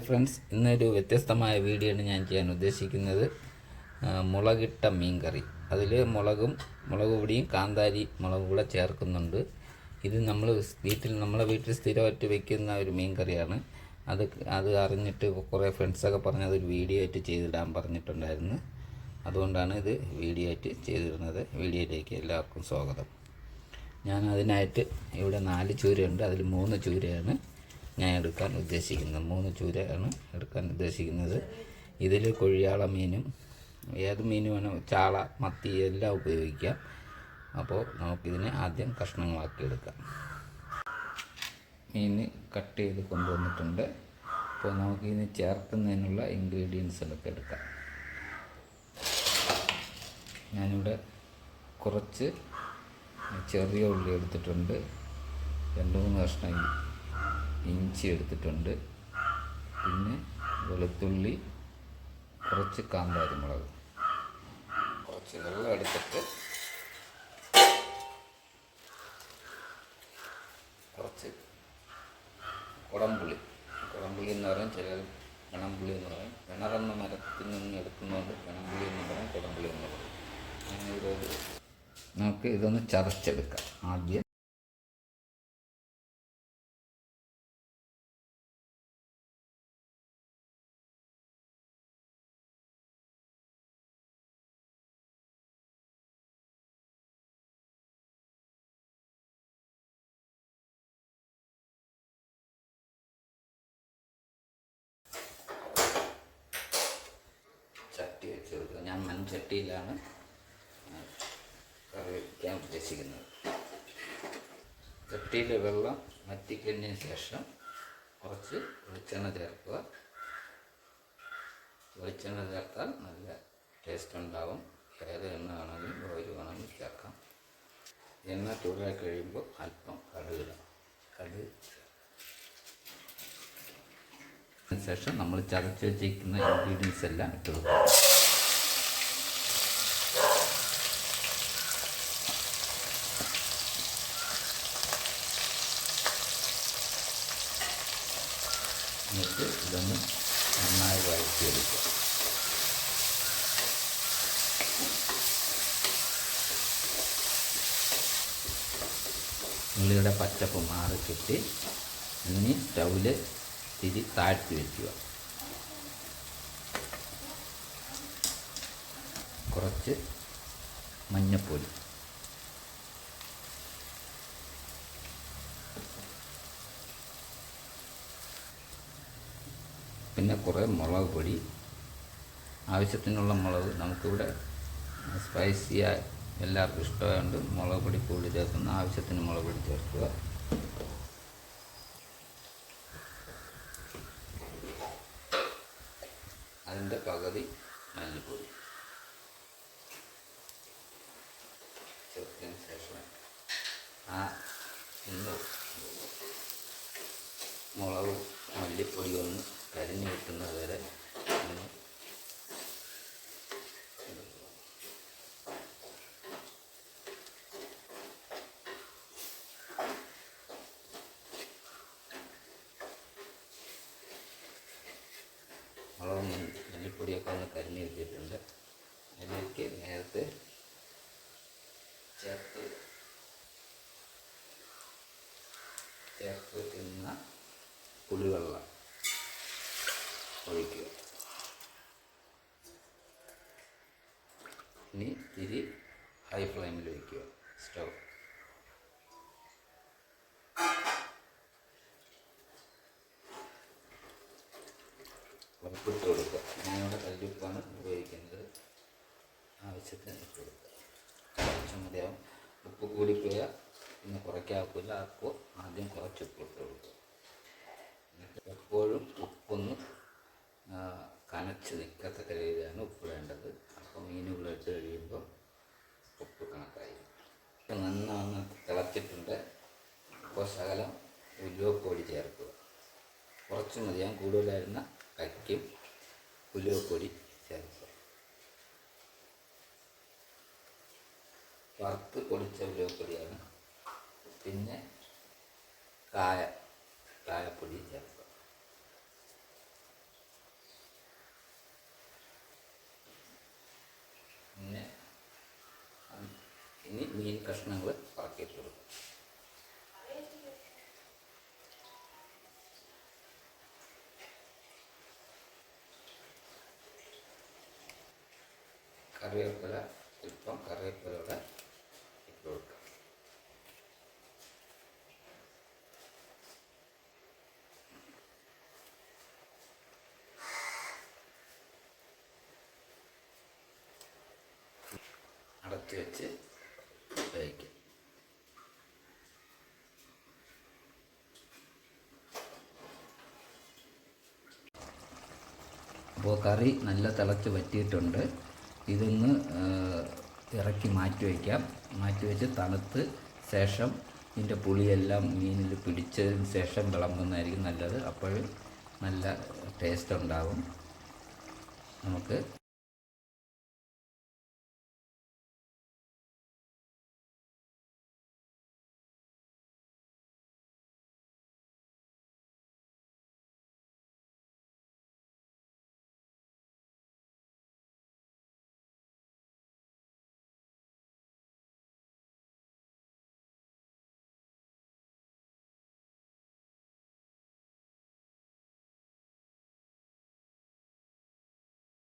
Hi friends, ഇന്നൊരു വ്യത്യസ്തമായ video ആണ് ഞാൻ ചെയ്യാൻ ഉദ്ദേശിക്കുന്നത്. മുളകിട്ട മീൻ കറി. അതിൽ മുളക് പൊടിയും കാന്താരി മുളകും കൂടെ ചേർക്കുന്നുണ്ട്. ഇത് നമ്മളെ വീട്ടിൽ സ്ഥിരമായിട്ട് വെക്കുന്ന ഒരു മീൻ കറിയാണ്. അത് അറിഞ്ഞിട്ട് കുറേ ഫ്രണ്ട്സൊക്കെ പറഞ്ഞ് അതൊരു വീഡിയോ ആയിട്ട് ചെയ്തിടാൻ പറഞ്ഞിട്ടുണ്ടായിരുന്നു. അതുകൊണ്ടാണ് ഇത് വീഡിയോ ആയിട്ട് ചെയ്തിരുന്നത്. വീഡിയോയിലേക്ക് എല്ലാവർക്കും സ്വാഗതം. ഞാൻ അതിനായിട്ട് ഇവിടെ 4 ചൂരയുണ്ട്. അതിൽ 3 ചൂരയാണ് ഞാൻ എടുക്കാൻ ഉദ്ദേശിക്കുന്നത്. 3 ചൂരയാണ് എടുക്കാൻ ഉദ്ദേശിക്കുന്നത്. ഇതിൽ കൊഴിയാള മീനും ഏത് മീനും വേണം, ചാള, മത്തി എല്ലാം ഉപയോഗിക്കാം. അപ്പോൾ നമുക്കിതിനെ ആദ്യം കഷ്ണങ്ങളാക്കി എടുക്കാം. മീൻ കട്ട് ചെയ്ത് കൊണ്ടുവന്നിട്ടുണ്ട്. അപ്പോൾ നമുക്കിതിന് ചേർക്കുന്നതിനുള്ള ഇൻഗ്രീഡിയൻസുകളൊക്കെ എടുക്കാം. ഞാനിവിടെ കുറച്ച് ചെറിയ ഉള്ളി എടുത്തിട്ടുണ്ട്. 2-3 കഷ്ണം ഇഞ്ചി എടുത്തിട്ടുണ്ട്. പിന്നെ വെളുത്തുള്ളി, കുറച്ച് കാന്താരി മുളക്, കുറച്ച് വെള്ളം എടുത്തിട്ട് കുറച്ച് കുടംപുളി എന്ന് പറയും, ചിലർ വെണംപുളി എന്ന് പറയും. വെണറെന്ന മരത്തിൽ നിന്ന് എടുക്കുന്നതുകൊണ്ട് വെണംപുളി എന്ന് പറയും, കുടംപുളി എന്ന് പറയും. നമുക്ക് ഇതൊന്ന് ചതച്ചെടുക്കാം. ആദ്യം ചട്ടി വെച്ചെടുക്കുക. ഞാൻ മൺചട്ടിയിലാണ് കറി വയ്ക്കാൻ ഉദ്ദേശിക്കുന്നത്. ചട്ടിയിലെ വെള്ളം വറ്റിക്കഴിഞ്ഞതിന് ശേഷം കുറച്ച് വെളിച്ചെണ്ണ ചേർക്കുക. വെളിച്ചെണ്ണ ചേർത്താൽ നല്ല ടേസ്റ്റ് ഉണ്ടാവും. ഏത് എണ്ണ വേണമെങ്കിലും ഓയിൽ വേണമെങ്കിലും ചേർക്കാം. എണ്ണ ചൂടായി കഴിയുമ്പോൾ അല്പം കടുക് ശേഷം നമ്മൾ ചതച്ച് വെച്ചിരിക്കുന്ന ഇൻഗ്രീഡിയൻസ് എല്ലാം ഇട്ട് കൊടുക്കുക. എന്നിട്ട് ഇതൊന്ന് നന്നായി വഴറ്റിയെടുക്കുക. ഉള്ളിയുടെ പച്ചപ്പ് മാറി കിട്ടി. ഇനി സ്റ്റൗവിൽ തിരി താഴ്ത്തി വയ്ക്കുക. കുറച്ച് മഞ്ഞൾപ്പൊടി, പിന്നെ കുറേ മുളക് പൊടി, ആവശ്യത്തിനുള്ള മുളക്. നമുക്കിവിടെ സ്പൈസിയായി എല്ലാവർക്കും ഇഷ്ടമായതുകൊണ്ട് മുളക് പൊടി കൂടുതൽ ചേർക്കുന്ന, ആവശ്യത്തിന് മുളക് പൊടി ചേർക്കുക. അതിൻ്റെ പകുതി മല്ലിപ്പൊടി ചേർത്തതിന് ശേഷം മുളകും മല്ലിപ്പൊടി ഒന്ന് കരിഞ്ഞു കിട്ടുന്നത് വരെ മുളകും മല്ലിപ്പൊടിയൊക്കെ ഒന്ന് കരിഞ്ഞു കിട്ടിയിട്ടുണ്ട്. അതിലേക്ക് നേരത്തെ ചേർത്ത് വെക്കുന്ന പുളിവെള്ളം ഒഴിക്കുക. ഇനി തിരി ഹൈ ഫ്ലെയിമിൽ വയ്ക്കുക. സ്റ്റൗ ഉപ്പിട്ട് കൊടുക്കുക. ഞാനിവിടെ കല്ലുപ്പാണ് ഉപയോഗിക്കുന്നത്. ആവശ്യത്തിന് ഇട്ട് കൊടുക്കുക. കുറച്ച് മതിയാവും. ഉപ്പ് കൂടിപ്പോയാൽ പിന്നെ കുറയ്ക്കാക്കില്ല. അപ്പോൾ ആദ്യം കുറച്ച് ഉപ്പിട്ട് കൊടുക്കുക. എപ്പോഴും ഉപ്പൊന്ന് കനച്ച് നിൽക്കത്തക്ക രീതിയിലാണ് ഉപ്പിടേണ്ടത്. അപ്പോൾ മീനുകളിട്ട് കഴിയുമ്പോൾ ഉപ്പ് കണക്കായി. നന്നാണ് തിളച്ചിട്ടുണ്ട്. അപ്പോൾ ശകലം ഉലുവപ്പൊടി ചേർക്കുക. കുറച്ച് മതിയാവും. കൂടുതലായിരുന്ന കയ്ക്കും ഉലുവപ്പൊടി ചേർക്കുക. വറുത്ത് പൊടിച്ച ഉലുവപ്പൊടിയാണ്. പിന്നെ കായപ്പൊടി ചേർക്കുക. കഷ്ണങ്ങൾ പറക്കിയിട്ട് കൊടുക്കും. കറിവേപ്പില അല്പം കറിവേപ്പിലയുടെ ഇട്ട് കൊടുക്കാം. അടച്ചു വെച്ച് വേവിക്കും. അപ്പോൾ കറി നല്ല തിളച്ച് വറ്റിയിട്ടുണ്ട്. ഇതൊന്ന് ഇറക്കി മാറ്റി വയ്ക്കാം. മാറ്റി വെച്ച് തണുത്ത് ശേഷം ഇതിൻ്റെ പുളിയെല്ലാം മീനിൽ പിടിച്ചതിന് ശേഷം വിളമ്പുന്നതായിരിക്കും നല്ലത്. അപ്പോൾ നല്ല ടേസ്റ്റ് ഉണ്ടാകും. നമുക്ക്